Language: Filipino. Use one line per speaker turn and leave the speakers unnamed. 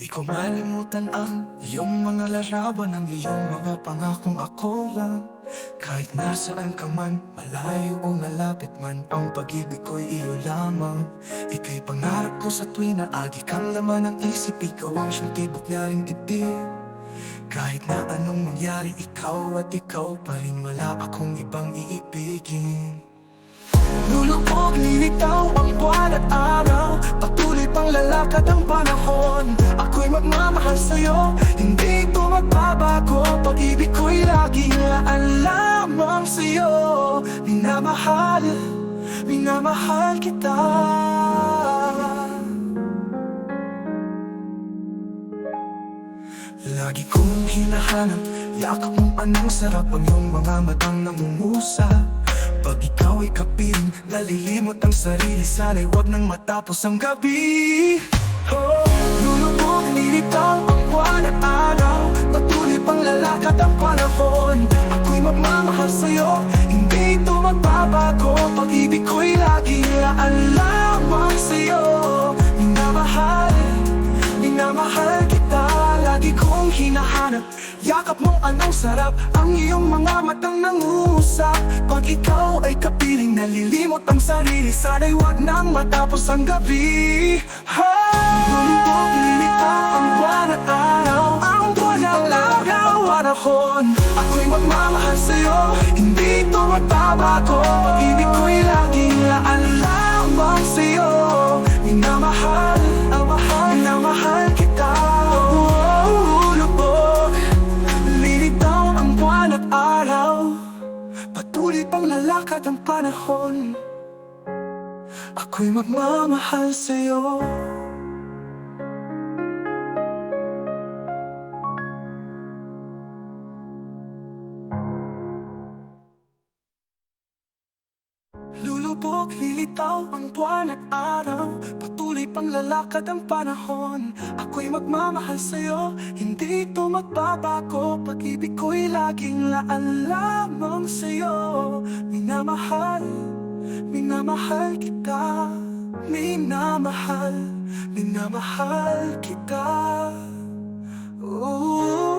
Di ko malimutan ang iyong mga larawan, ang iyong mga pangakong ako lang. Kahit nasaan ka man, malayo o malapit man, ang pag-ibig ko'y iyo lamang. Ika'y pangarap ko sa tuwing naagi kang laman ng isip, ikaw ang siyang tibok niya ring dibdib. Kahit na anong mangyari, ikaw at ikaw pa rin, wala akong ibang iibigin. Lulubog, lilitaw ang buwan at araw, patuloy pang lalakad ang panahon. Ako'y magmamahal sa'yo, hindi ito magbabago. Pag-ibig ko'y laging laan lamang sa'yo. Minamahal, minamahal kita. Lagi kong hinahanap, yakap mong anong sarap, ang iyong mga matang namumusa. Pag ikaw ay kapiling, nalilimot ang sarili, sana'y wag nang matapos ang gabi. Oh, lulubog, lilitaw ang buwan at araw, patuloy pang lalakad ang panahon. Ako'y magmamahal sa'yo, hindi ito magbabago. Pag-ibig ko'y laging laan lamang sa'yo. Minamahal, minamahal kita. Lagi kong hinahanap, yakap mong anong sarap, ang iyong mga matang nangusap. Pag ikaw ay kapiling, nalilimot ang sarili, sana'y wag nang matapos ang gabi. Lulubog, lilitaw ang buwan at araw, ang buwan ang araw, panahon. Ako'y magmamahal sa'yo, hindi ito magbabago. Pag-ibig ko'y laging laan lamang sa'yo. Minamahal, minamahal kita. Araw, patuloy pang lalakad ang panahon. Ako'y magmamahal sa'yo. Lulubog, lilitaw ang buwan at araw, patuloy pang lalakad ang panahon. Ako'y magmamahal sa'yo, hindi ito magbabago. Pag-ibig ko'y laging laan lamang sa'yo. Minamahal, minamahal kita. Minamahal, minamahal kita. Ooh.